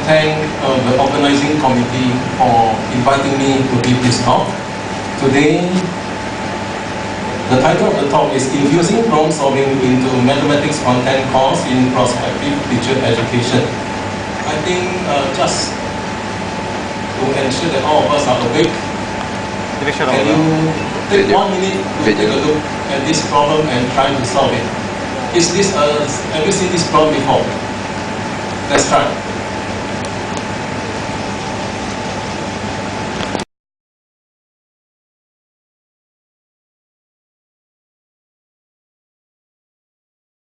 thank the organizing committee for inviting me to give this talk. Today, the title of the talk is Infusing Problem Solving into Mathematics Content Course in Prospective Teacher Education. I think just to ensure that all of us are awake, can you take 1 minute to take a look at this problem and try to solve it? Is this have you seen this problem before? Let's try.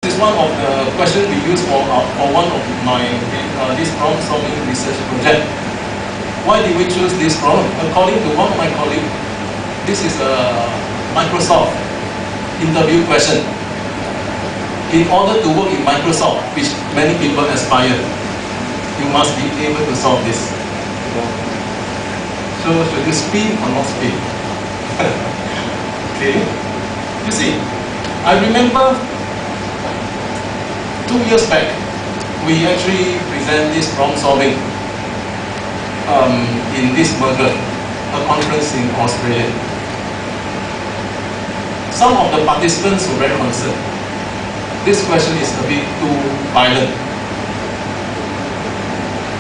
This is one of the questions we use for one of my this problem solving research project. Why did we choose this problem? According to one of my colleagues, this is a Microsoft interview question. In order to work in Microsoft, which many people aspire, you must be able to solve this. So should you spin or not spin? Okay. You see, I remember 2 years back, we actually present this problem solving in this burger, a conference in Australia. Some of the participants were very concerned. This question is a bit too violent.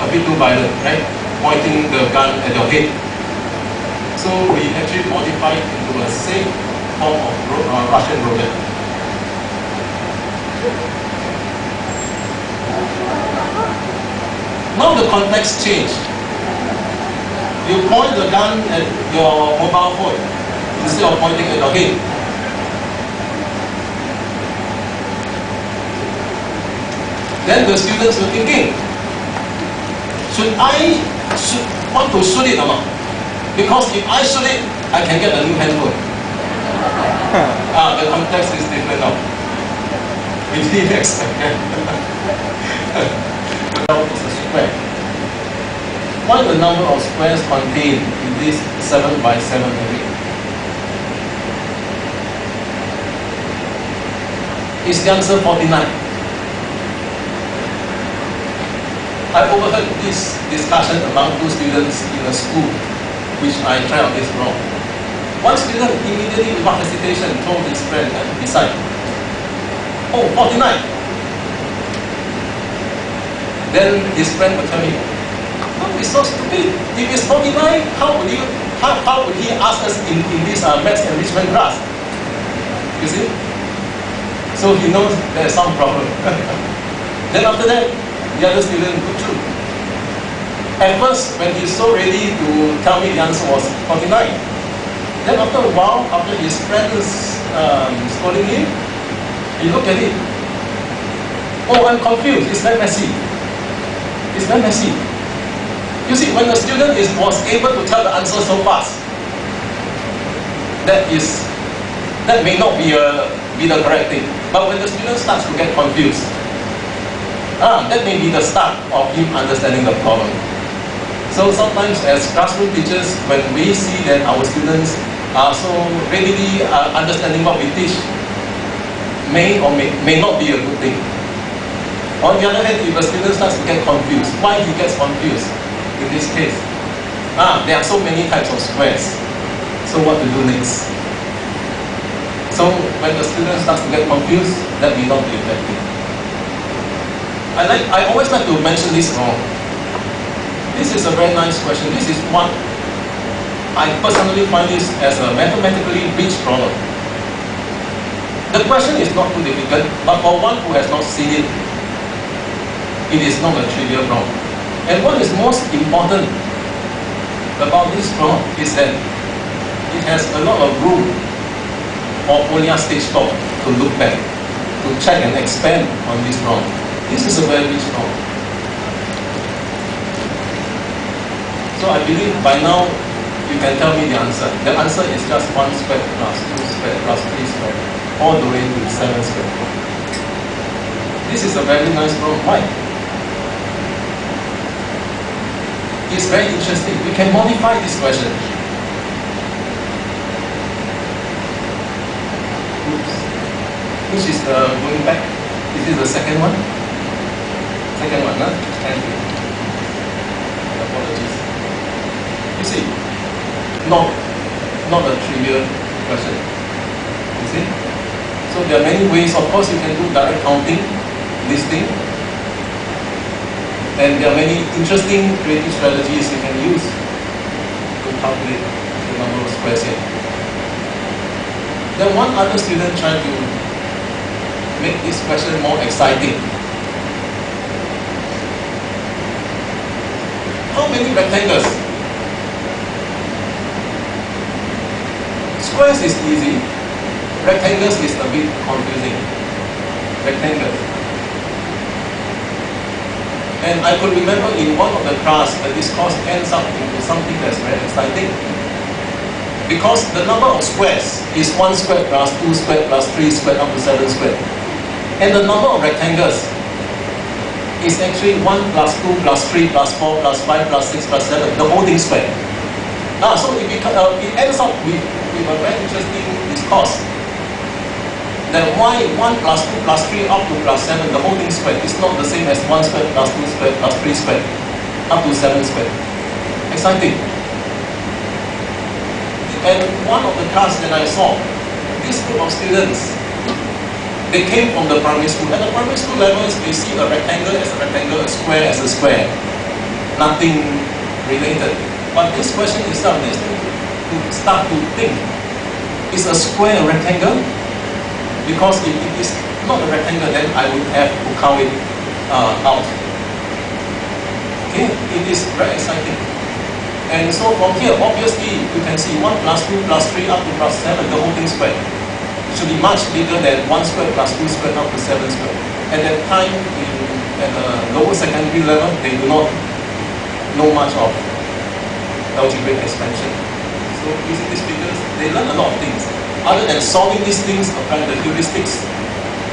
A bit too violent, right? Pointing the gun at your head. So we actually modified it into a safe form of Russian roulette. Now the context changed. You point the gun at your mobile phone instead of pointing at your head. Then the students were thinking, should I want to shoot it or not? Because if I shoot it, I can get a new handphone. The context is different now. We didn't expect that. It's a square. What the number of squares contained in this 7 by 7 array? Is the answer 49? I overheard this discussion among 2 students in a school, which I tried out this wrong. One student immediately, without hesitation, told his friend and decided, oh, 49. Then his friend would tell me, no, it's so stupid. If it's 49, how would he ask us in this maths enrichment class? You see? So he knows there's some problem. Then after that, the other student put through. At first, when he's so ready to tell me the answer was 49, then after a while, after his friends scolding him, he looked at it. Oh, I'm confused. It's very messy. It's very messy. You see, when the student was able to tell the answer so fast, that may not be the correct thing. But when the student starts to get confused, that may be the start of him understanding the problem. So sometimes as classroom teachers, when we see that our students are so readily understanding what we teach, may or may not be a good thing. On the other hand, if a student starts to get confused, why he gets confused in this case? There are so many types of squares. So what to do next? So when the student starts to get confused, that may not be effective. I always like to mention this wrong. This is a very nice question. This is one, I personally find this as a mathematically rich problem. The question is not too difficult, but for one who has not seen it, it is not a trivial problem. And what is most important about this problem is that it has a lot of room for Polia stage talk to look back, to check and expand on this problem. This is a very rich problem. So I believe by now you can tell me the answer. The answer is just 1 squared plus 2 squared plus 3 squared, all the way to 7 squared. This is a very nice problem. Why? It's very interesting. We can modify this question. Oops. Which is going back? Is this the second one? Second one, huh? Thank you. apologies. You see, not a trivial question. You see? So there are many ways. Of course, you can do direct counting, listing, and there are many interesting creative strategies you can use to calculate the number of squares here. Then one other student tried to make this question more exciting. How many rectangles? Squares is easy. Rectangles is a bit confusing. Rectangles. And I could remember in one of the class that this course ends up into something that's very exciting. Because the number of squares is 1 squared plus 2 squared plus 3 squared up to 7 squared. And the number of rectangles is actually 1 plus 2 plus 3 plus 4 plus 5 plus 6 plus 7, the whole thing squared. So it ends up with a very interesting discourse. That why 1 plus 2 plus 3 up to plus 7, the whole thing squared, is not the same as 1 squared plus 2 squared plus 3 squared up to 7 squared. Exciting. And one of the class that I saw, this group of students, they came from the primary school. At the primary school level, they see a rectangle as a rectangle, a square as a square. Nothing related. But this question itself is to start to think, is a square a rectangle? Because if it is not a rectangle, then I would have to count it out. Okay, it is very exciting. And so from here, obviously, you can see 1 plus 2 plus 3 up to plus 7, the whole thing squared. It should be much bigger than 1 squared plus 2 squared up to 7 squared. At that time, at the lower secondary level, they do not know much of algebraic expansion. So using these figures, they learn a lot of things. Other than solving these things, applying the heuristics,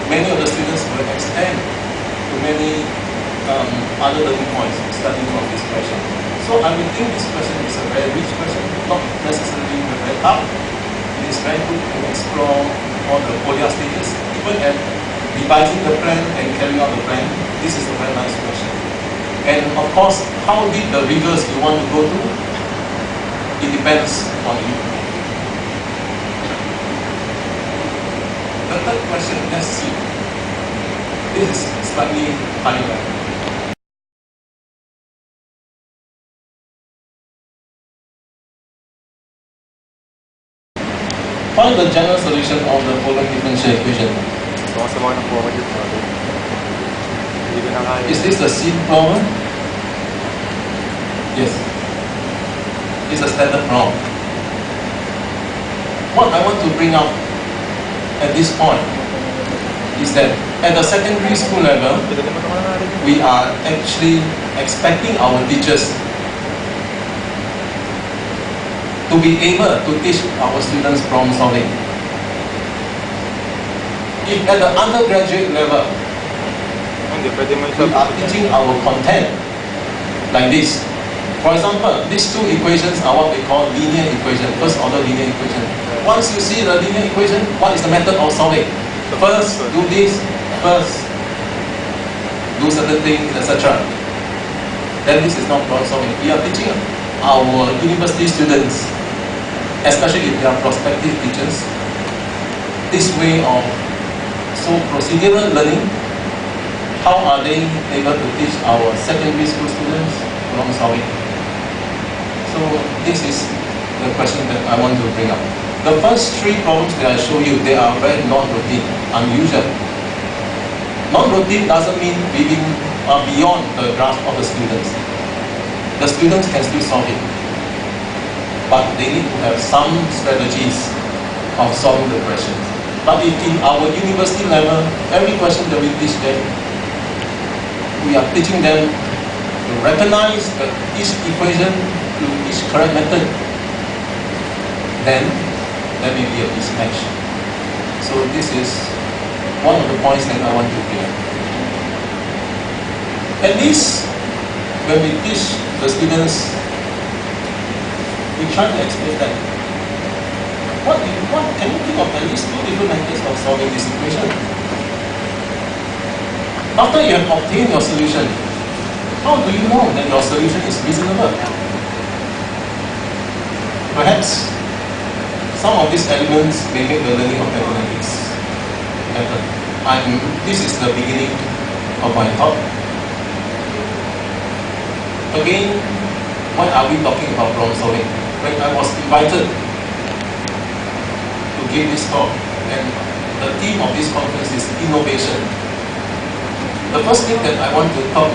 many of the students will extend to many other learning points starting from this question. So I would think this question is a very rich question, not necessarily very hard. It is very good to explore all the Polya stages, even at devising the plan and carrying out the plan. This is a very nice question. And of course, how deep the rigors you want to go to, it depends on you. The third question, let's see. This is slightly higher. Find the general solution of the following differential equation. Is this a C problem? Yes. It's a standard problem. What I want to bring up at this point is that at the secondary school level, we are actually expecting our teachers to be able to teach our students problem solving. If at the undergraduate level, we are teaching our content like this. For example, these two equations are what we call linear equation, first order linear equation. Once you see the linear equation, what is the method of solving? First, do this, first, do certain things, etc. Then this is not problem solving. We are teaching our university students, especially if they are prospective teachers, this way of procedural learning. How are they able to teach our secondary school students problem solving? So this is the question that I want to bring up. The first three problems that I show you, they are very non-routine, unusual. Non-routine doesn't mean beyond the grasp of the students. The students can still solve it, but they need to have some strategies of solving the questions. But if in our university level, every question that we teach them, we are teaching them to recognize that each equation to each correct method, then there may be a mismatch. So this is one of the points that I want to bring up. At least when we teach the students, we try to explain that. What can you think of at least two different methods of solving this equation? After you have obtained your solution, How do you know that your solution is reasonable? Perhaps some of these elements may make the learning of mathematics better. This is the beginning of my talk. Again, why are we talking about problem solving? When I was invited to give this talk, and the theme of this conference is innovation. The first thing that I want to talk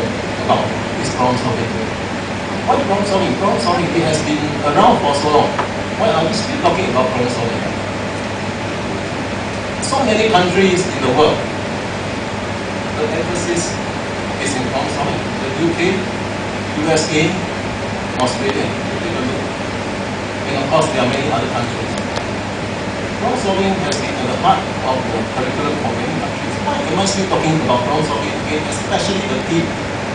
about is problem solving. Why problem solving? Problem solving, it has been around for so long. Why are we still talking about problem solving? So many countries in the world, the emphasis is in problem solving. The UK, USA, Australia, take a look. And of course, there are many other countries. Problem solving has been at the heart of the curriculum for many countries. Why am I still talking about problem solving again, especially the theme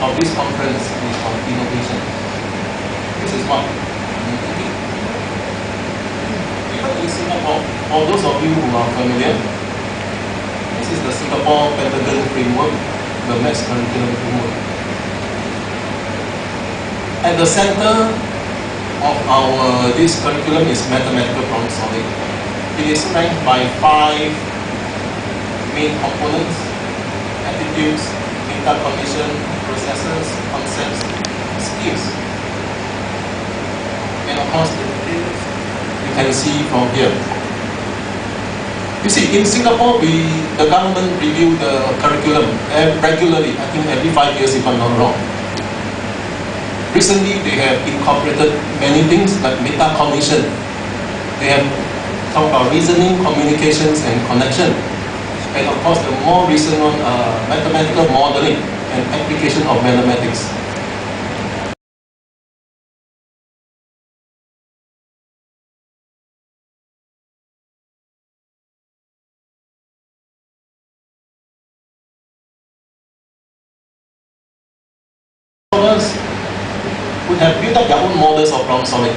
of this conference is on innovation? This is what I'm thinking. Even in Singapore, for those of you who are familiar, this is the Singapore Pentagon framework, the maths curriculum framework. At the center of this curriculum is mathematical problem solving. It is ranked by 5 main components: attitudes, metacognition, processes, concepts, skills. And of course, the details you can see from here. You see, in Singapore, the government review the curriculum regularly. I think every 5 years, if I'm not wrong. Recently, they have incorporated many things like metacognition. They have talked about reasoning, communications, and connection. And of course, the more recent one, mathematical modeling and application of mathematics. Would have built up their own models of problem solving.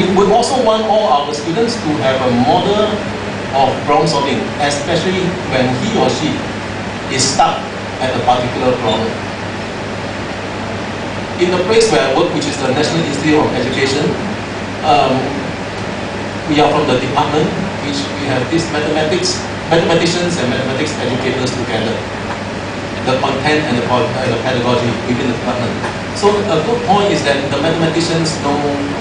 We would also want all our students to have a model of problem solving, especially when he or she is stuck at a particular problem. In the place where I work, which is the National Institute of Education, we are from the department which we have these mathematicians and mathematics educators together. The content and the pedagogy within the department. So a good point is that the mathematicians know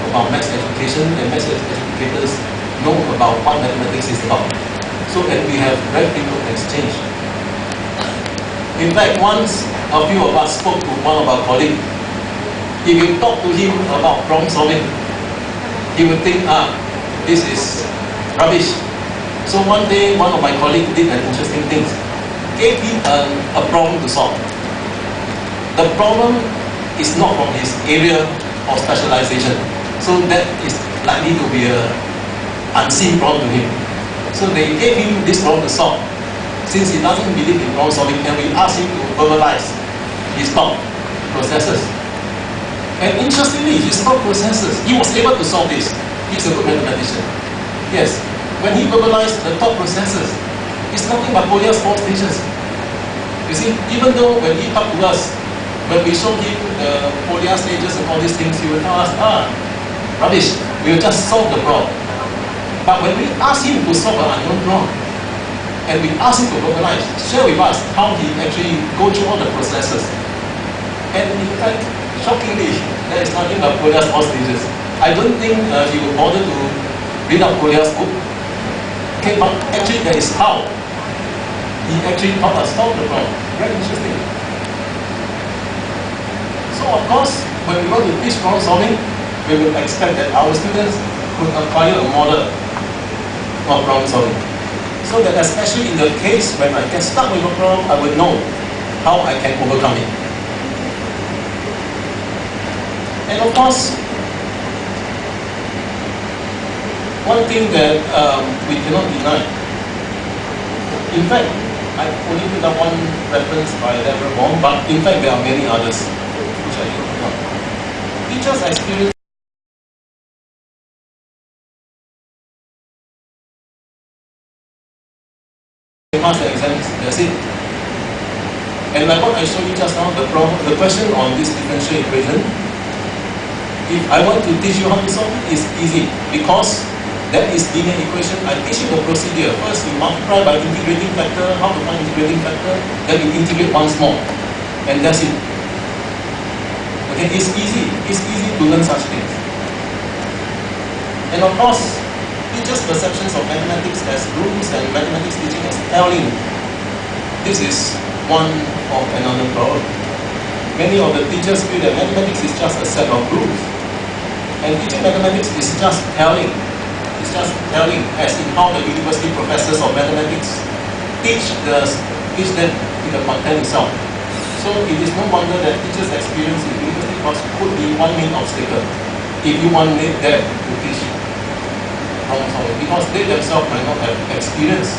about maths education and maths educators know about what mathematics is about. So that we have very frequent exchange. In fact, once a few of us spoke to one of our colleagues, if you talk to him about problem solving, he would think, this is rubbish. So one day, one of my colleagues did an interesting thing. Gave him a problem to solve. The problem is not from his area of specialization. So that is likely to be an unseen problem to him. So they gave him this problem to solve. Since he doesn't believe in problem solving, and we asked him to verbalize his thought processes. And interestingly, his thought processes, he was able to solve this. He's a good mathematician. Yes, when he verbalized the thought processes, it's nothing but Folier's 4 stages. You see, even though when he talked to us, when we showed him the Fourier stages and all these things, he would tell us, rubbish, we'll just solve the problem. But when we asked him to solve an unknown problem, and we asked him to verbalize, share with us how he actually go through all the processes. And in fact, shockingly, there is nothing but Folier's 4 stages. I don't think he would bother to read up Folier's book. Okay, but actually that is how he actually taught us solve the problem. Very interesting. So of course, when we want to teach problem solving, we will expect that our students could acquire a model of problem solving. So that especially in the case when I get stuck with a problem, I will know how I can overcome it. And of course, one thing that we cannot deny, in fact, I only put up one reference by Deborah Baum, but in fact there are many others which I should put up. Teachers experience pass the exams, that's it. And like what I showed you just now, the question on this differential equation, if I want to teach you how to solve it, it's easy because that is linear equation. I teach you the procedure. First, you multiply by integrating factor, how to find integrating factor, then you integrate once more, and that's it. Okay, it's easy. It's easy to learn such things. And of course, teachers' perceptions of mathematics as rules and mathematics teaching as telling. This is one of another problem. Many of the teachers feel that mathematics is just a set of rules, and teaching mathematics is just telling. It's just telling, as in how the university professors of mathematics teach them in the content itself. So it is no wonder that teachers' experience in university course could be one main obstacle if you want them to teach problem solving, because they themselves might not have experienced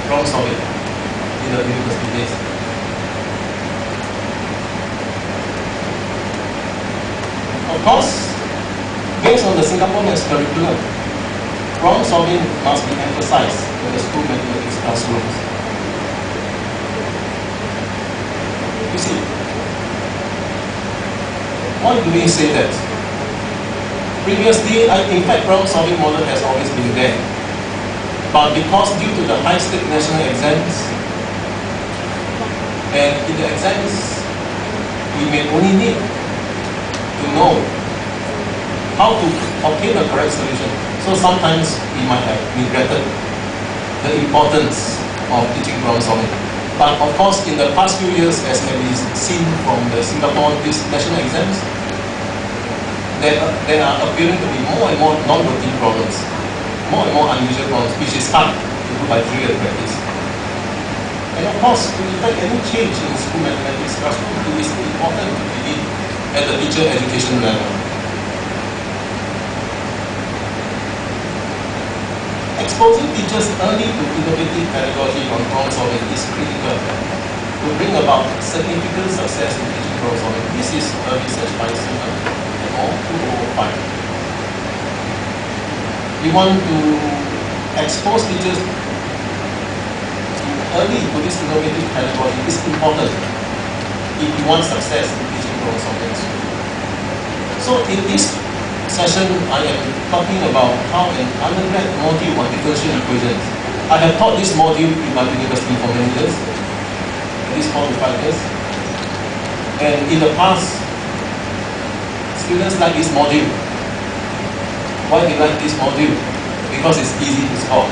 problem solving in the university days. Of course, based on the Singapore Maths curriculum, problem solving must be emphasized in the school mathematics classrooms. You see, why do we say that? Previously, in fact, problem solving model has always been there. But because due to the high-stake national exams, and in the exams, we may only need to know how to obtain the correct solution. So sometimes we might have neglected the importance of teaching problem solving. But of course, in the past few years, as can be seen from the Singapore national exams, there are appearing to be more and more non-routine problems, more and more unusual problems, which is hard to do by theory and practice. And of course, to effect any change in school mathematics classroom, it is important to begin at the teacher education level. Exposing teachers early to innovative pedagogy on problem solving is critical to bring about significant success in teaching problem solving. This is a research by Simon et al. 2005. We want to expose teachers early to this innovative pedagogy is important if you want success in teaching problem solving. So in this session, I am talking about how an undergrad module on differential equations. I have taught this module in my university for many years, at least 4 to 5 years. And in the past, students like this module. Why they like this module? Because it's easy to score.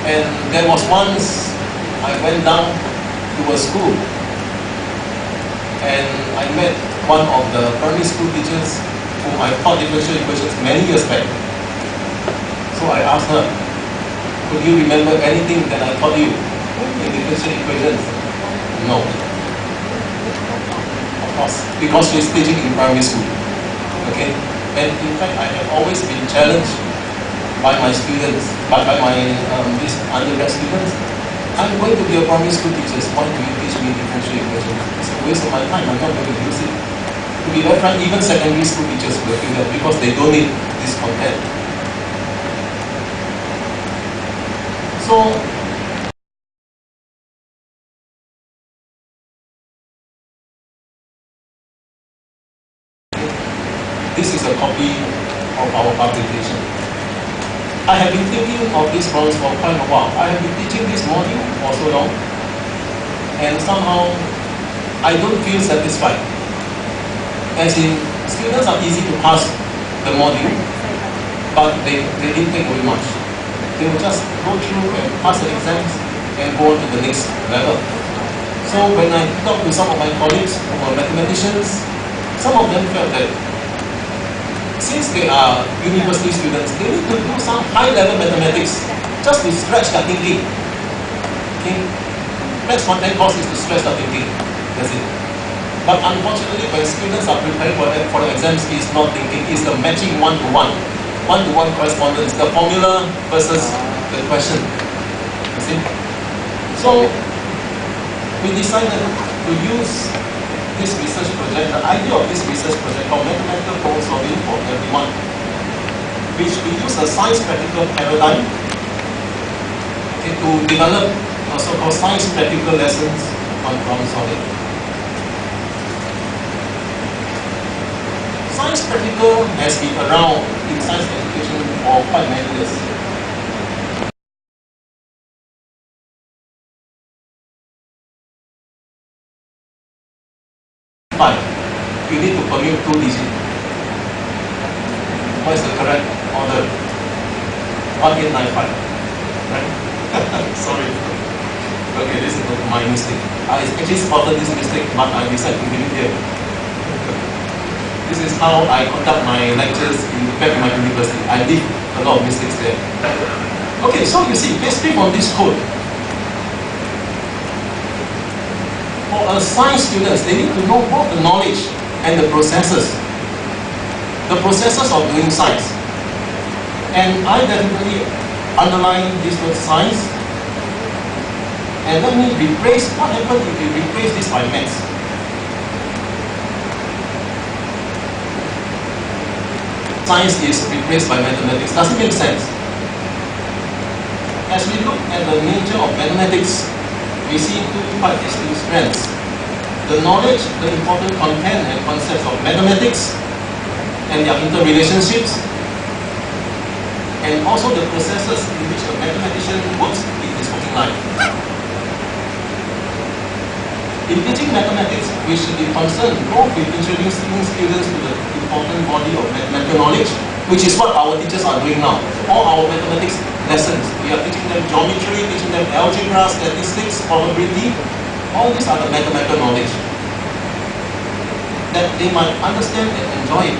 And there was once I went down to a school and I met one of the primary school teachers whom I taught differential equations many years back. So I asked her, could you remember anything that I taught you in differential equations? No. Of course, because she's teaching in primary school. Okay? And in fact, I have always been challenged by my students, by my these undergrad students. I'm going to be a primary school teacher. Why do you teach me differential equations? It's a waste of my time. I'm not going to use it. To be very frank, even secondary school teachers will do that because they don't need this content. So, this is a copy of our publication. I have been thinking of these problems for quite a while. I have been teaching this module for so long, and somehow I don't feel satisfied. As in, students are easy to pass the module, but they didn't take away much. They will just go through and pass the exams and go on to the next level. So when I talk to some of my colleagues who are mathematicians, some of them felt that since they are university students, they need to do some high-level mathematics just to stretch their thinking. Okay? Maths content course is to stretch their thinking. That's it. But unfortunately, when students are preparing for the exams, it's not thinking, it's the matching one-to-one. One-to-one correspondence, the formula versus the question. You see? So, we decided to use this research project, the idea of this research project called Mathematical Problem Solving for Everyone, which we use a science practical paradigm to develop so-called science practical lessons on problem solving. Science practical has been around in science education for quite many years. But you need to commute 2 digits. What is the correct order? 1895. Right? Sorry. Okay, this is my mistake. I actually spotted this mistake, but I decided to leave it here. This is how I conduct my lectures back in my university. I did a lot of mistakes there. Okay, so you see, let's speak on this code. For a science students, they need to know both the knowledge and the processes. The processes of doing science. And I definitely underline this word science. And let me replace, what happens if we replace this by maths? Science is replaced by mathematics. Does it make sense? As we look at the nature of mathematics, we see 2 quite distinct strands. The knowledge, the important content and concepts of mathematics and their interrelationships, and also the processes in which a mathematician works in his working life. In teaching mathematics, we should be concerned both with introducing students to the important body of mathematical knowledge, which is what our teachers are doing now. All our mathematics lessons, we are teaching them geometry, teaching them algebra, statistics, probability. All these are the mathematical knowledge that they might understand and enjoy it.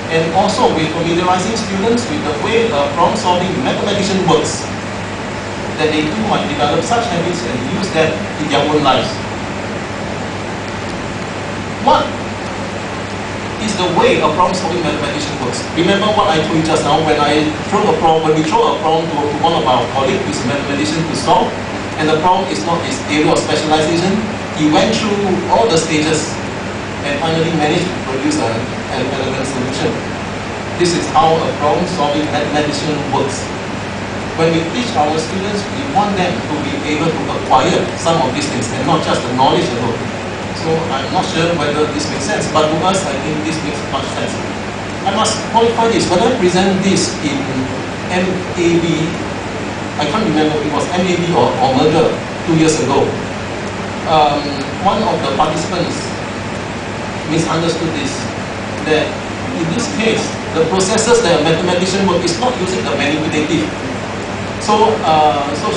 And also with familiarizing students with the way a problem-solving mathematician works, that they too might develop such habits and use that in their own lives. What is the way a problem-solving mathematician works? Remember what I told you just now when we throw a problem to one of our colleagues who is a mathematician to solve, and the problem is not his area of specialization. He went through all the stages and finally managed to produce an elegant solution. This is how a problem-solving mathematician works. When we teach our students, we want them to be able to acquire some of these things and not just the knowledge alone. So I'm not sure whether this makes sense, but to us, I think this makes much sense. I must qualify this. When I present this in MAB, I can't remember if it was MAB or Merger 2 years ago. One of the participants misunderstood this, that in this case, the processes that a mathematician work is not using the manipulative. So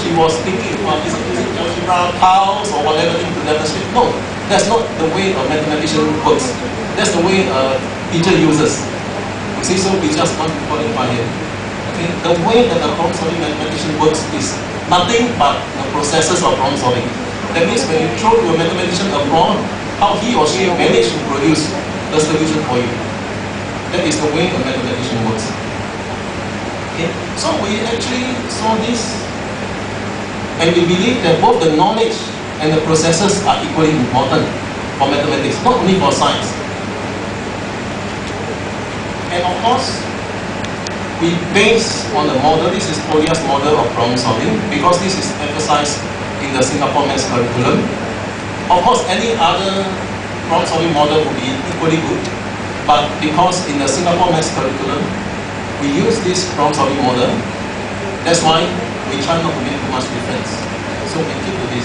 she was thinking, is it using algebra, tiles, or whatever thing to demonstrate? No, that's not the way a mathematician works. That's the way a teacher uses. You see, so we just want to qualify here. Okay, the way that a problem-solving mathematician works is nothing but the processes of problem-solving. That means when you throw to a mathematician a problem, how he or she managed to produce the solution for you. That is the way a mathematician works. Okay. So we actually saw this, and we believe that both the knowledge and the processes are equally important for mathematics, not only for science. And of course, we base on the model, this is Polia's model of problem solving, because this is emphasized in the Singapore Maths curriculum. Of course, any other problem solving model would be equally good, but because in the Singapore Maths curriculum, we use this problem-solving model. That's why we try not to make too much difference. So we keep to this.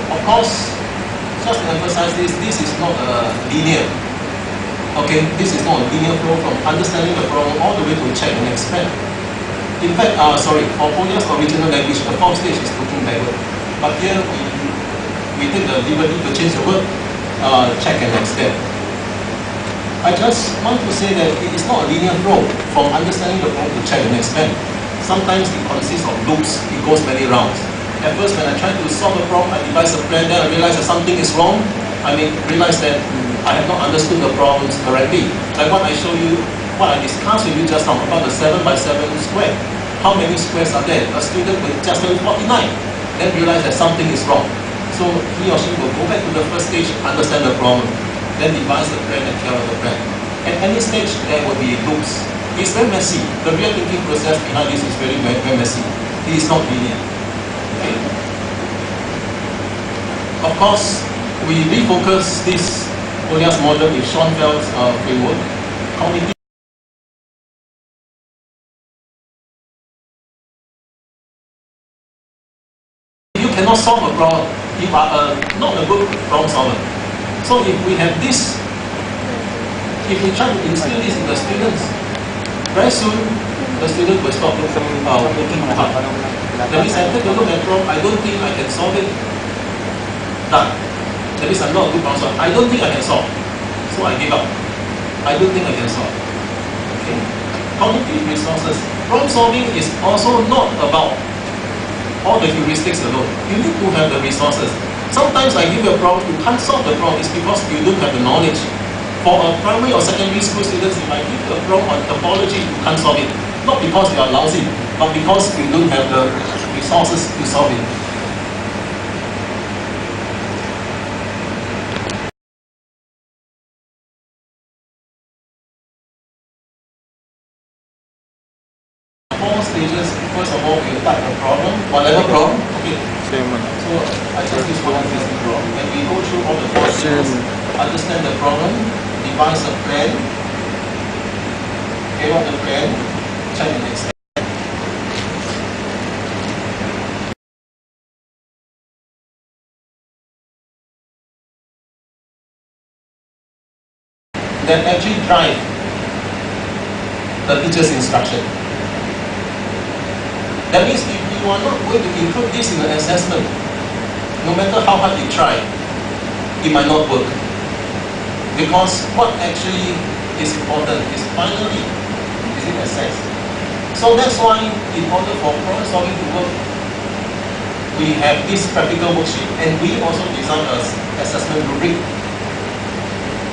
Of course, just to emphasize this, this is not a linear. Okay, this is not a linear flow from understanding the problem all the way to check and expand. In fact, for Polia's original language, the 4th stage is looking backward. But here we take the liberty to change the word check and extend. I just want to say that it is not a linear flow from understanding the problem to check and expand. Sometimes it consists of loops, it goes many rounds. At first, when I try to solve a problem, I devise a plan, then I realize that something is wrong. I realize that I have not understood the problems correctly. Like what I show you, what I discussed with you just now about the 7x7 square. How many squares are there? A student will just learn 49, then realize that something is wrong. So he or she will go back to the first stage, understand the problem, then devise the plan and carry out the plan. At any stage, there will be loops. It's very messy. The real thinking process behind this is very, very, very messy. It is not linear. Okay? Of course, we refocus this Olias model with Schoenfeld's framework. Cognitive. You cannot solve a problem if you are not a good problem solver. So if we have this, if we try to instill this in the students, very soon the student will stop working hard. That means I take a look at problem, I don't think I can solve it. Done. That means I'm not a good problem solver. I don't think I can solve. So I give up. I don't think I can solve. Okay. Cognitive resources. Problem solving is also not about all the heuristics alone. You need to have the resources. Sometimes I give you a problem, you can't solve the problem, it's because you don't have the knowledge. For a primary or secondary school students, if I give you a problem on topology, you can't solve it. Not because you are lousy, but because you don't have the resources to solve it. Four stages. First of all, we type a problem, whatever problem. Okay. So I just use one existing problem, and we go through all the four stages, understand the problem, devise a plan, carry out the plan, check and extend. Then actually drive the teacher's instruction. That means if you are not going to include this in the assessment, no matter how hard you try, it might not work. Because what actually is important is finally, is it assessed? So that's why in order for problem solving to work, we have this practical worksheet, and we also design an assessment rubric.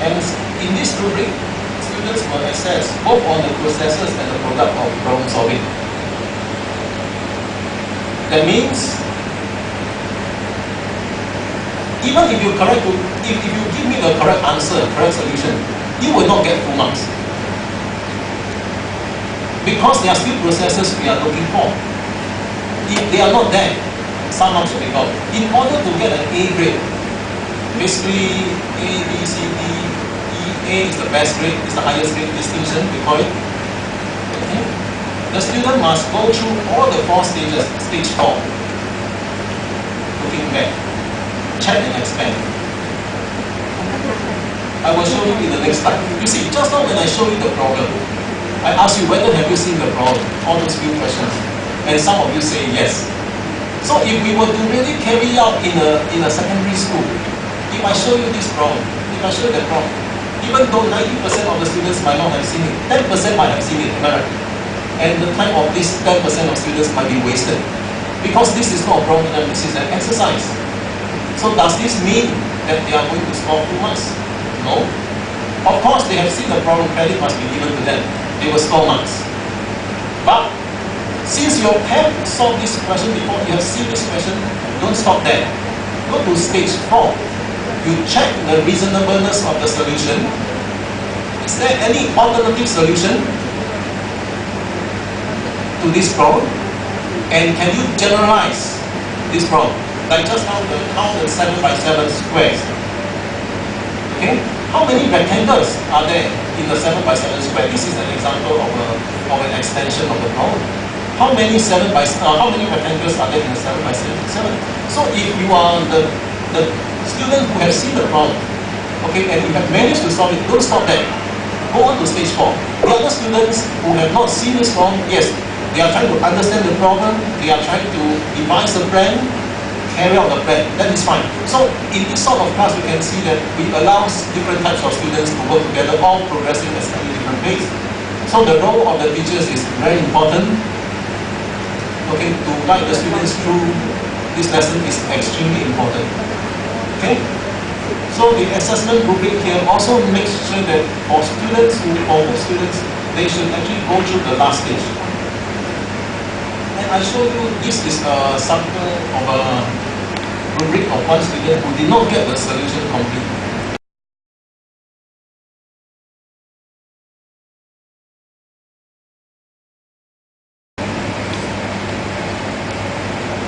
And in this rubric, students will assess both on the processes and the product of problem solving. That means, even if you if you give me the correct answer, correct solution, you will not get full marks. Because there are still processes we are looking for. If they are not there, some marks will be gone. In order to get an A grade, basically A, B, C, D, E, A is the best grade, is the highest grade distinction, we call it. Okay. The student must go through all the four stages, stage 4. Looking back, check and expand. I will show you in the next slide. You see, just now when I show you the problem, I ask you whether have you seen the problem, all those few questions, and some of you say yes. So if we were to really carry out in a secondary school, if I show you this problem, if I show you the problem, even though 90% of the students might not have seen it, 10% might have seen it, am I right? And the time of this 10% of students might be wasted. Because this is not a problem, this is an exercise. So does this mean that they are going to score full marks? No. Of course, they have seen the problem, credit must be given to them. They will score marks. But since you have solved this question before, you have seen this question, don't stop there. Go to stage 4. You check the reasonableness of the solution. Is there any alternative solution to this problem? And can you generalize this problem? Like just now, count the 7 by 7 squares. Okay? How many rectangles are there in the 7 by 7 square? This is an example of an extension of the problem. How many rectangles are there in the 7 by 7? So if you are the student who have seen the problem, okay, and you have managed to solve it, don't stop there. Go on to stage 4. The other students who have not seen this problem, yes, they are trying to understand the problem, they are trying to devise a plan, carry out the plan. That is fine. So in this sort of class, we can see that we allow different types of students to work together, all progressing at slightly different pace. So the role of the teachers is very important. Okay, to guide the students through this lesson is extremely important. Okay? So the assessment rubric here also makes sure that for students, they should actually go through the last stage. And I show you, this is a sample of a rubric of one student who did not get the solution complete.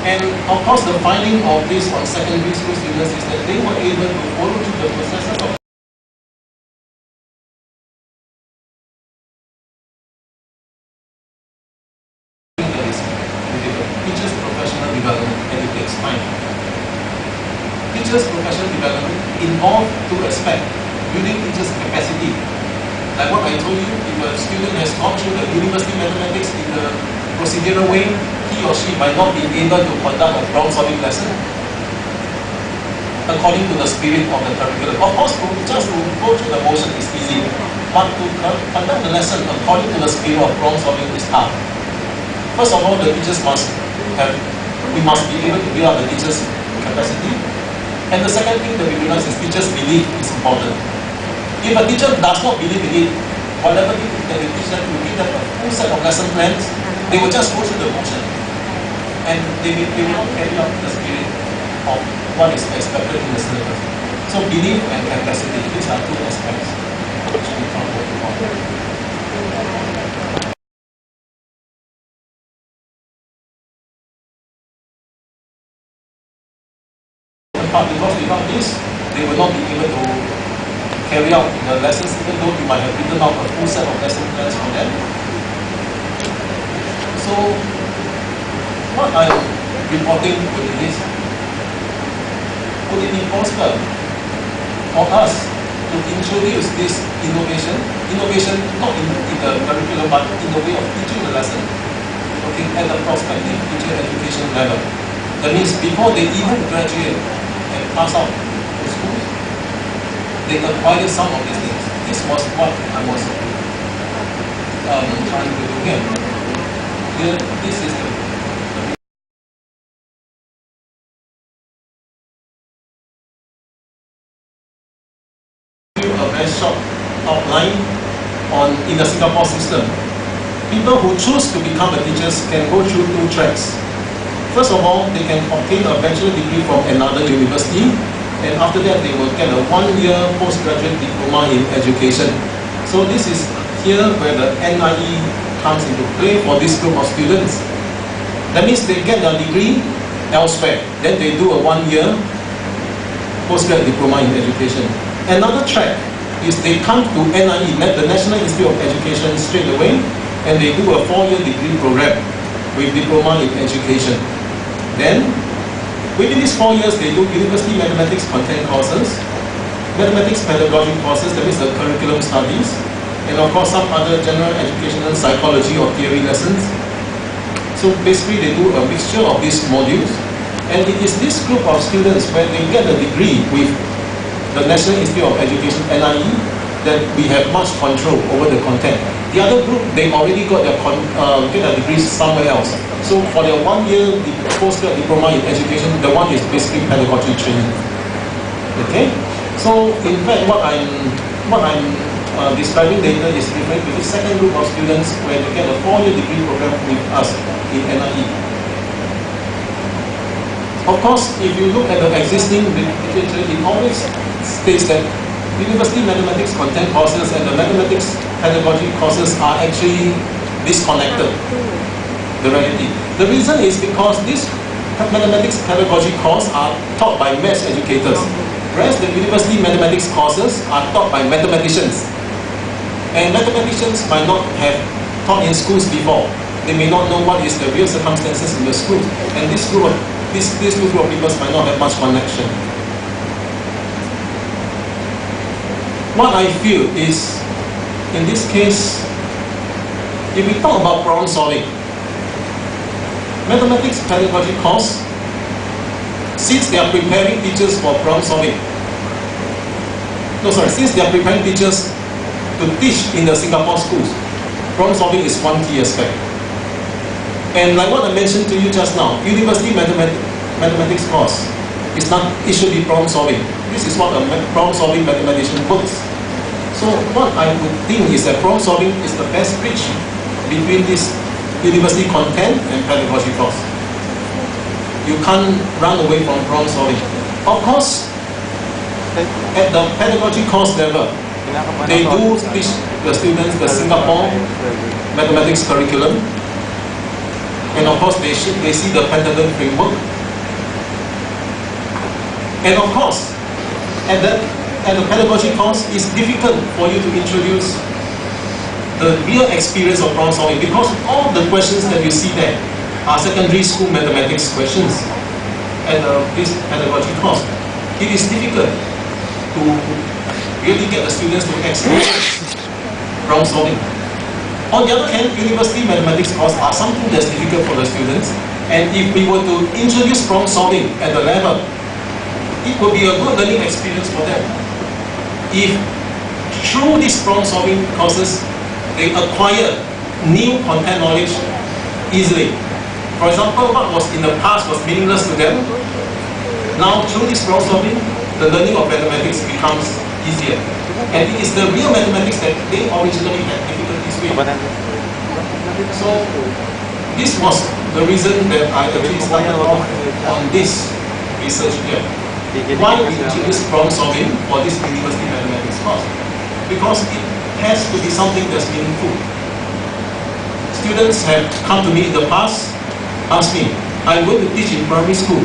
And of course, the finding of this on secondary school students is that they were able to follow through the processes of teachers' professional development, and it takes time. Teachers' professional development involves two aspects: building teachers' capacity. Like what I told you, if a student has gone through the university mathematics in the procedural way, he or she might not be able to conduct a problem-solving lesson according to the spirit of the curriculum. Of course, just to go through the motion is easy, but to conduct the lesson according to the spirit of problem-solving is hard. First of all, the teachers we must be able to build up the teachers' capacity. And the second thing that we realize is teachers' belief is important. If a teacher does not believe in it, whatever it is that they teach them, to give them a full set of lesson plans, they will just go through the motion. And they will not carry out the spirit of what is expected in the syllabus. So belief and capacity, these are two aspects which we can't work upon. Because without this, they will not be able to carry out the lessons, even though you might have written out a full set of lesson plans for them. So, what I'm reporting with this, would it be possible for us to introduce this innovation not in the curriculum, but in the way of teaching the lesson, okay, at the prospective teacher education level? That means before they even graduate and pass out to school, they acquire some of these things. This was what I was trying to do here. Here, this is the a very short outline in the Singapore system. People who choose to become a teachers can go through two tracks. First of all, they can obtain a bachelor degree from another university, and after that they will get a 1-year postgraduate diploma in education. So this is here where the NIE comes into play for this group of students. That means they get their degree elsewhere, then they do a 1-year postgraduate diploma in education. Another track is they come to NIE, the National Institute of Education, straight away, and they do a 4-year degree program with diploma in education. Then, within these 4 years, they do university mathematics content courses, mathematics pedagogy courses, that means the curriculum studies, and of course some other general educational psychology or theory lessons. So basically they do a mixture of these modules, and it is this group of students where they get a degree with the National Institute of Education, NIE, that we have much control over the content. The other group, they already got their degrees somewhere else. So for their 1-year postgrad diploma in education, the one is basically pedagogy training. Okay? So in fact, what I'm describing later is referring to the second group of students where they get a 4-year degree program with us in NIE. Of course, if you look at the existing literature, it always states that university mathematics content courses and the mathematics pedagogy courses are actually disconnected, the reality. The reason is because these mathematics pedagogy courses are taught by maths educators, whereas the university mathematics courses are taught by mathematicians. And mathematicians might not have taught in schools before. They may not know what is the real circumstances in the schools, and these two group of people might not have much connection. What I feel is, in this case, if we talk about problem solving, mathematics pedagogy course, since they are preparing teachers for problem solving, since they are preparing teachers to teach in the Singapore schools, problem solving is one key aspect. And like what I mentioned to you just now, university mathematics course, it should be problem solving. This is what a problem solving mathematician puts. So what I would think is that problem solving is the best bridge between this university content and pedagogy course. You can't run away from problem solving. Of course, at the pedagogy course level, they do teach the students the Singapore mathematics curriculum. And of course, they see the Pentagon framework. And of course, at the pedagogy course, it's difficult for you to introduce the real experience of problem solving, because all the questions that you see there are secondary school mathematics questions at this pedagogy course. It is difficult to really get the students to experience problem solving. On the other hand, university mathematics courses are something that's difficult for the students, and if we were to introduce problem solving at the level, it would be a good learning experience for them. If through these problem solving courses, they acquire new content knowledge easily. For example, what was in the past was meaningless to them. Now, through this problem solving, the learning of mathematics becomes easier. And it is the real mathematics that they originally had difficulties with. So, this was the reason that I actually started off on this research here. Why we introduce problem solving for this university mathematics course? Because it has to be something that's meaningful. Students have come to me in the past, asked me, I'm going to teach in primary school,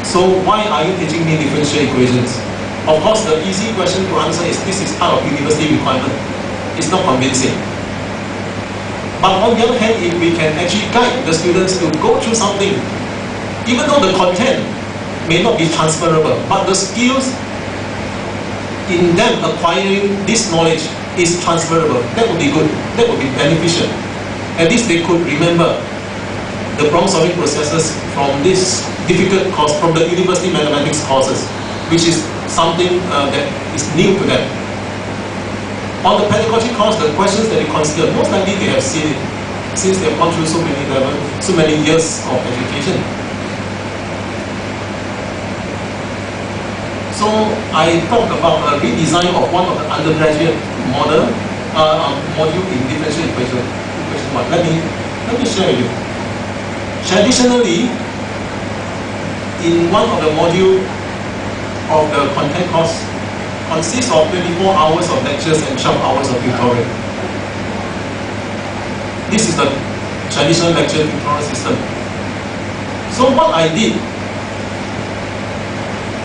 so why are you teaching me differential equations? Of course, the easy question to answer is this is part of university requirement. It's not convincing. But on the other hand, if we can actually guide the students to go through something, even though the content may not be transferable, but the skills in them acquiring this knowledge is transferable, that would be good, that would be beneficial. At least they could remember the problem solving processes from this difficult course, from the university mathematics courses, which is something that is new to them. On the pedagogy course, the questions that they consider, most likely they have seen it, since they have gone through so many years of education. So I talked about a redesign of one of the undergraduate module in differential equation. Let me share with you. Traditionally, in one of the module of the content course consists of 24 hours of lectures and 12 hours of tutorial. This is the traditional lecture tutorial system. So what I did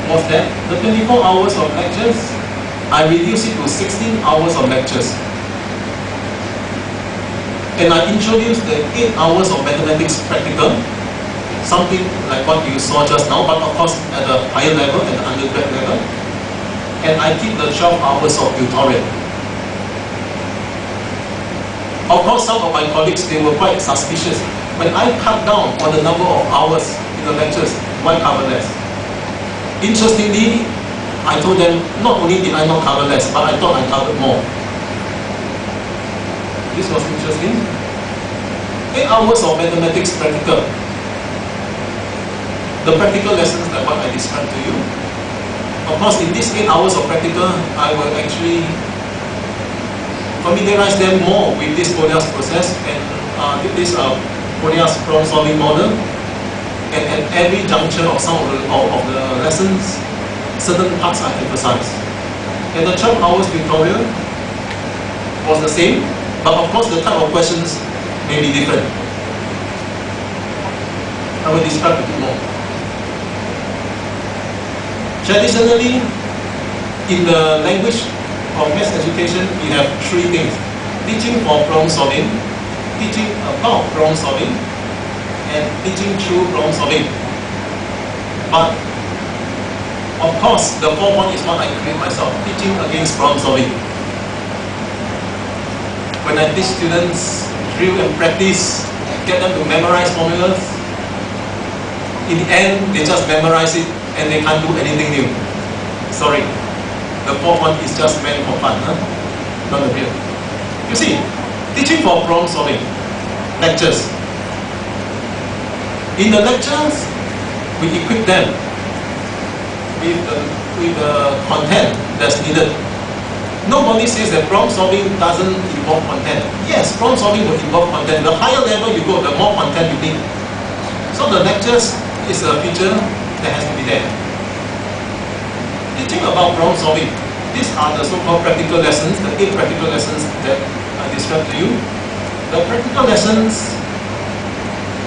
was that the 24 hours of lectures, I reduced it to 16 hours of lectures. And I introduced the 8 hours of mathematics practical, something like what you saw just now, but of course at a higher level, at the undergrad level. And I keep the 12 hours of tutorial. Of course, some of my colleagues, they were quite suspicious. When I cut down on the number of hours in the lectures, why cover less? Interestingly, I told them, not only did I not cover less, but I thought I covered more. This was interesting. 8 hours of mathematics practical. The practical lessons that what I described to you. Of course, in these 8 hours of practical, I will actually familiarize them more with this Podia's process and this Podia's problem solving model. And at every juncture of some of the lessons, certain parts are emphasized. And the 12 hours tutorial was the same, but of course the type of questions may be different. I will describe a bit more. Traditionally, in the language of maths education, we have 3 things. Teaching for problem solving, teaching about problem solving, and teaching through problem solving. But of course, the 4th one is what I create myself, teaching against problem solving. When I teach students drill and practice, get them to memorize formulas, in the end, they just memorize it and they can't do anything new. Sorry, the 4th one is just meant for fun, not the real. You see, teaching for problem solving, lectures. In the lectures, we equip them with the content that's needed. Nobody says that problem solving doesn't involve content. Yes, problem solving will involve content. The higher level you go, the more content you need. So the lectures is a feature that has to be there. Teaching about problem solving. These are the so-called practical lessons, the 8 practical lessons that I described to you. The practical lessons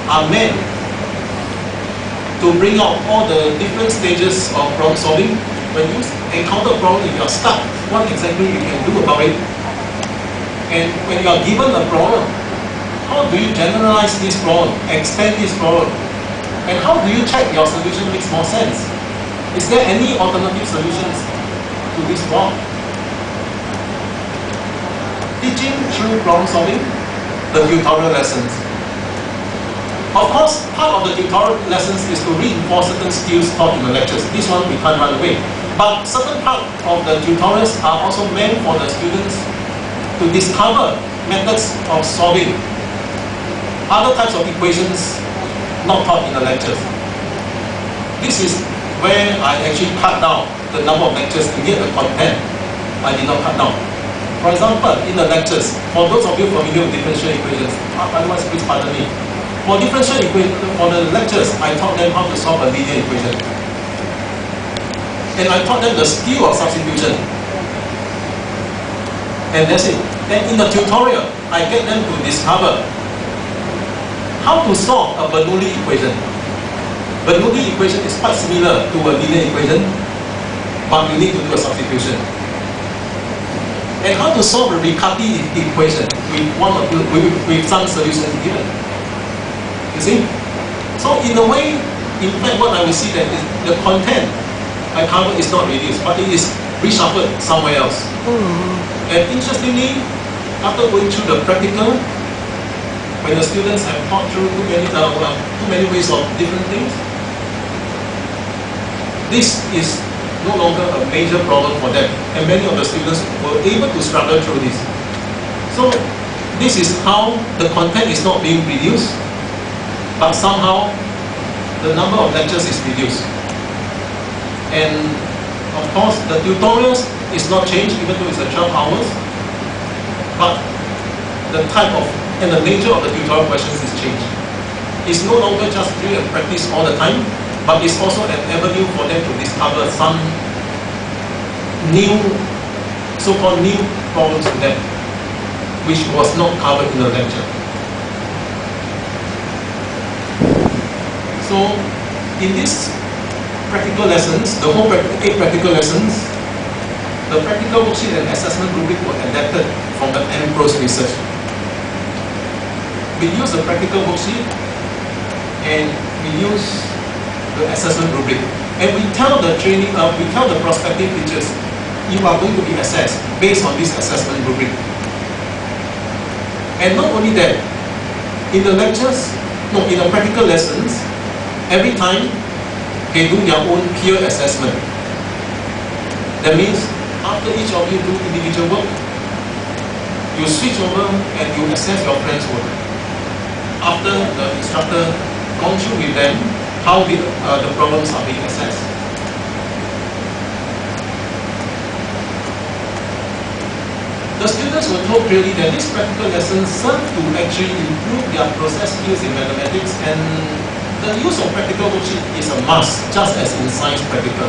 are meant to bring out all the different stages of problem solving. When you encounter a problem, if you are stuck, what exactly you can do about it? And when you are given a problem, how do you generalize this problem, extend this problem? And how do you check your solution makes more sense? Is there any alternative solutions to this problem? Teaching through problem solving, the tutorial lessons. Of course, part of the tutorial lessons is to reinforce certain skills taught in the lectures. This one we can't run away. But certain part of the tutorials are also meant for the students to discover methods of solving other types of equations not taught in the lectures. This is where I actually cut down the number of lectures to get the content. I did not cut down. For example, in the lectures, for those of you familiar with differential equations, otherwise please pardon me. For differential equations, for the lectures, I taught them how to solve a linear equation. And I taught them the skill of substitution. And that's it. Then in the tutorial, I get them to discover how to solve a Bernoulli equation. Bernoulli equation is quite similar to a linear equation, but you need to do a substitution. And how to solve a Riccati equation with some solutions given. You see? So in a way, in fact, what I will see that is the content I cover is not reduced, but it is reshuffled somewhere else. And interestingly, after going through the practical, when the students have thought through too many ways of different things, this is no longer a major problem for them, and many of the students were able to struggle through this. So this is how the content is not being reduced, but somehow the number of lectures is reduced. And of course, the tutorials is not changed even though it's 12 hours, but the type of and the nature of the tutorial questions is changed. It's no longer just drill and practice all the time, but it's also an avenue for them to discover some new, so-called new problems to them, which was not covered in the lecture. So, in these practical lessons, the whole 8 practical lessons, the practical worksheet and assessment rubric were adapted from the Ambrose research. We use the practical worksheet and we use the assessment rubric. And we tell the we tell the prospective teachers, you are going to be assessed based on this assessment rubric. And not only that, in the lectures, no, in the practical lessons, every time they do their own peer assessment. That means after each of you do individual work, you switch over and you assess your friend's work. After the instructor gone through with them how the problems are being assessed. The students were told clearly that these practical lessons serve to actually improve their process skills in mathematics, and the use of practical worksheet is a must, just as in science practical.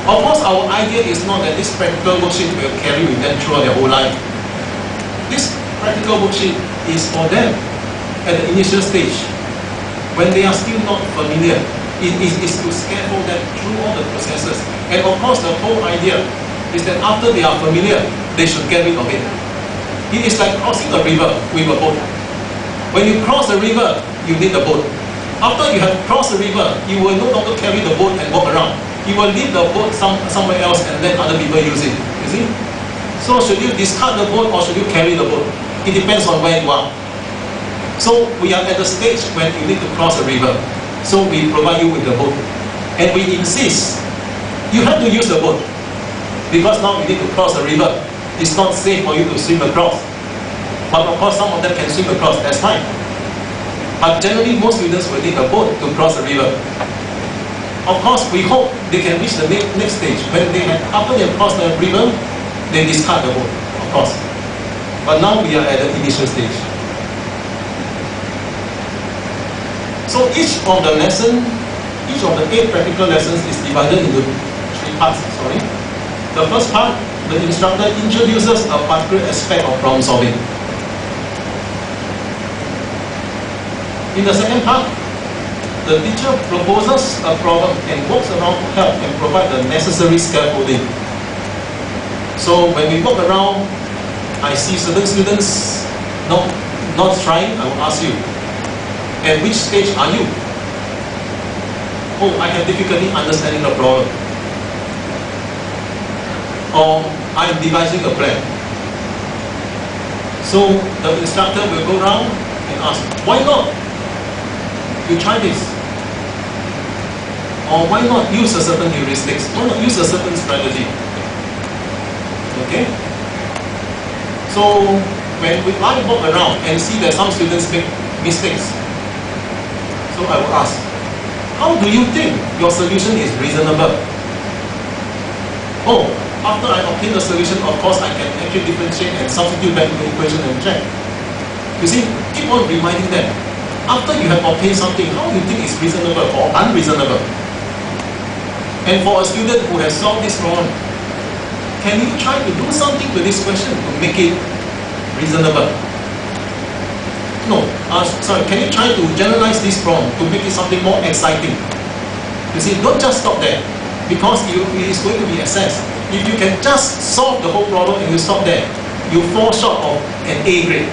Of course, our idea is not that this practical worksheet will carry with them throughout their whole life. This practical worksheet is for them at the initial stage, when they are still not familiar. It is to scaffold them through all the processes. And of course, the whole idea is that after they are familiar, they should get rid of it. It is like crossing a river with a boat. When you cross a river, you need a boat. After you have crossed the river, you will no longer carry the boat and walk around. You will leave the boat somewhere else and let other people use it. You see? So should you discard the boat or should you carry the boat? It depends on where you are. So we are at the stage when you need to cross a river. So we provide you with the boat. And we insist you have to use the boat. Because now you need to cross the river. It's not safe for you to swim across. But of course some of them can swim across, that's fine. But generally most students will need a boat to cross the river. Of course we hope they can reach the next stage. When after they have crossed the river, they discard the boat, of course. But now we are at the initial stage. So each of the 8 practical lessons is divided into 3 parts. The first part, the instructor introduces a particular aspect of problem solving. In the second part, the teacher proposes a problem and walks around to help and provide the necessary scaffolding. So when we walk around, I see certain students not trying, I will ask you, at which stage are you? Oh, I have difficulty understanding the problem. Or I'm devising a plan. So the instructor will go around and ask, why not? You try this. Or why not use a certain heuristics? Why not use a certain strategy? Okay? So when I walk around and see that some students make mistakes, so I will ask, how do you think your solution is reasonable? Oh, after I obtain the solution, of course I can actually differentiate and substitute back the equation and check. You see, keep on reminding them. After you have obtained something, how do you think is reasonable or unreasonable? And for a student who has solved this problem, can you try to do something with this question to make it reasonable? No, sorry, can you try to generalize this problem to make it something more exciting? You see, don't just stop there, because it is going to be assessed. If you can just solve the whole problem and you stop there, you fall short of an A grade.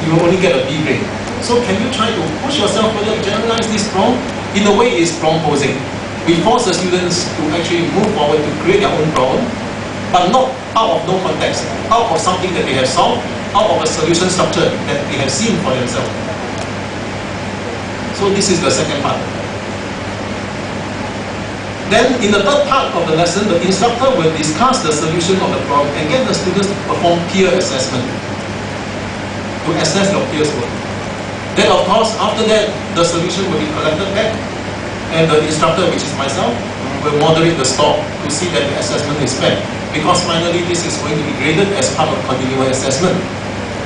You will only get a B grade. So can you try to push yourself further, generalize this problem? In a way, it's problem posing. We force the students to actually move forward to create their own problem, but not out of no context, out of something that they have solved, out of a solution structure that they have seen for themselves. So this is the second part. Then in the third part of the lesson, the instructor will discuss the solution of the problem and get the students to perform peer assessment to assess your peers' work. Then of course, after that, the solution will be collected back and the instructor, which is myself, will moderate the score to see that the assessment is fair. Because finally, this is going to be graded as part of continuous assessment.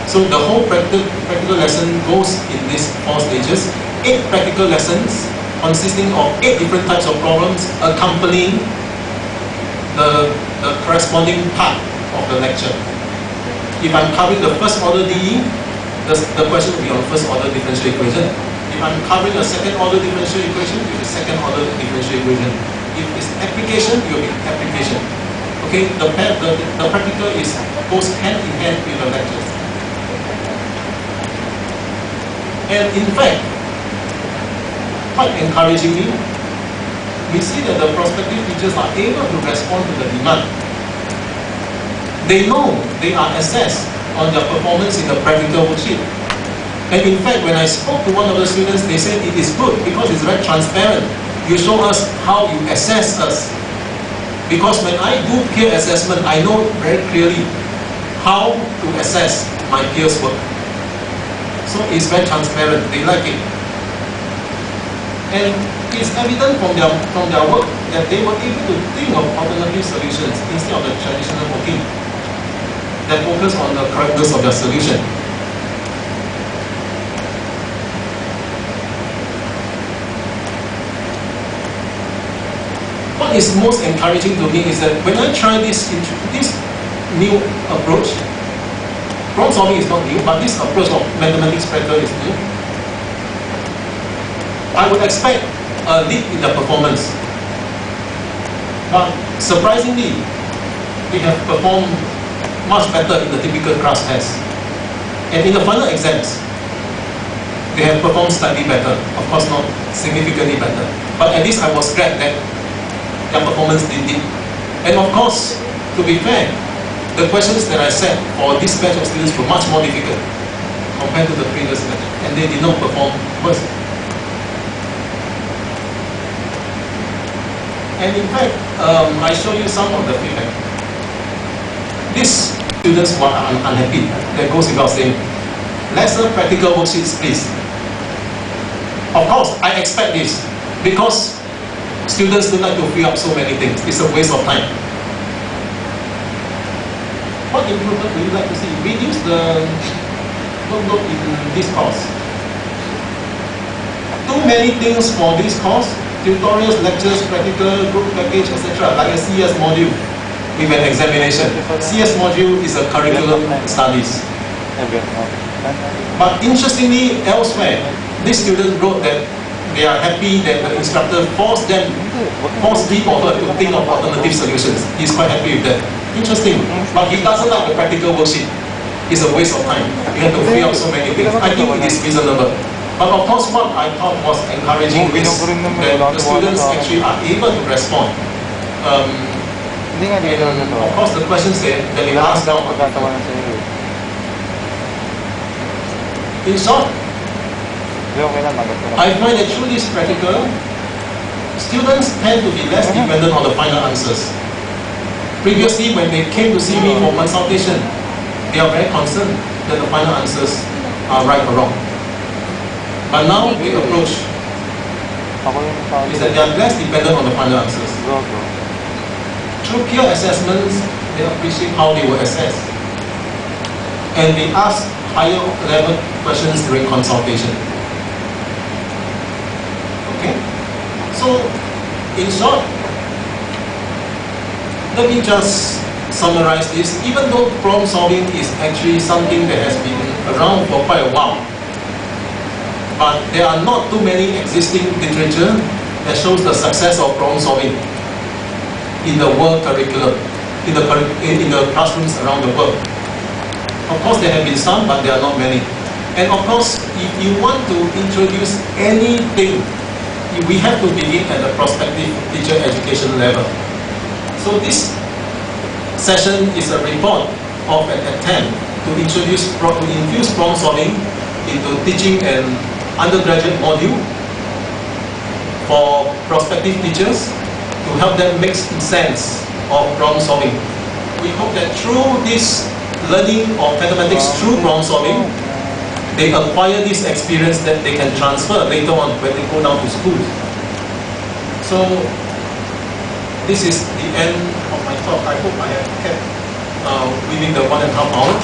So the whole practical lesson goes in these 4 stages. 8 practical lessons consisting of 8 different types of problems accompanying the corresponding part of the lecture. If I'm covering the first order DE, the question will be on first order differential equation. If I'm covering a second order differential equation, it will be second order differential equation. If it's application, it will be application. Okay, the practical goes hand in hand with the lectures. And in fact, quite encouragingly, we see that the prospective teachers are able to respond to the demand. They know they are assessed on their performance in the practical worksheet. And in fact, when I spoke to one of the students, they said it is good because it's very transparent. You show us how you assess us. Because when I do peer assessment, I know very clearly how to assess my peers' work. So it's very transparent. They like it. And it's evident from their work that they were able to think of alternative solutions instead of the traditional working that focus on the correctness of their solution. What is most encouraging to me is that when I try this new approach, problem solving is not new, but this approach of mathematics practical is new. I would expect a leap in the performance. But surprisingly, they have performed much better in the typical class test. And in the final exams, they have performed slightly better. Of course, not significantly better. But at least I was glad that their performance did it. And of course, to be fair, the questions that I set for this batch of students were much more difficult compared to the previous batch. And they did not perform worse. And in fact, I show you some of the feedback. These students were unhappy. That goes without saying. Lesser practical worksheets, please. Of course, I expect this because students don't like to fill up so many things. It's a waste of time. What improvement would you like to see? Reduce the workload in this course. Too many things for this course. Tutorials, lectures, practical, group package, etc. Like a CS module with an examination. CS module is a curriculum studies. But interestingly, elsewhere, this student wrote that they are happy that the instructor forced him or her to think of alternative solutions. He's quite happy with that. Interesting. But he doesn't like the practical worksheet. It's a waste of time. You have to fill out so many things. I think it is reasonable. But of course, what I thought was encouraging is that the students actually are able to respond. And of course, the questions that we ask now. In short, I find that through this practical, students tend to be less dependent on the final answers. Previously, when they came to see me for consultation, they are very concerned that the final answers are right or wrong. But now the approach is that they are less dependent on the final answers. Through peer assessments, they appreciate how they were assessed. And they ask higher level questions during consultation. Okay? So, in short, let me just summarize this. Even though problem solving is actually something that has been around for quite a while, but there are not too many existing literature that shows the success of problem solving in the world curriculum, in the classrooms around the world. Of course, there have been some, but there are not many. And of course, if you want to introduce anything, we have to begin at the prospective teacher education level. So this session is a report of an attempt to infuse problem solving into teaching an undergraduate module for prospective teachers to help them make sense of problem solving. We hope that through this learning of mathematics through problem solving, they acquire this experience that they can transfer later on when they go down to school. So this is the end of my talk. I hope I have kept within the 1.5 hours.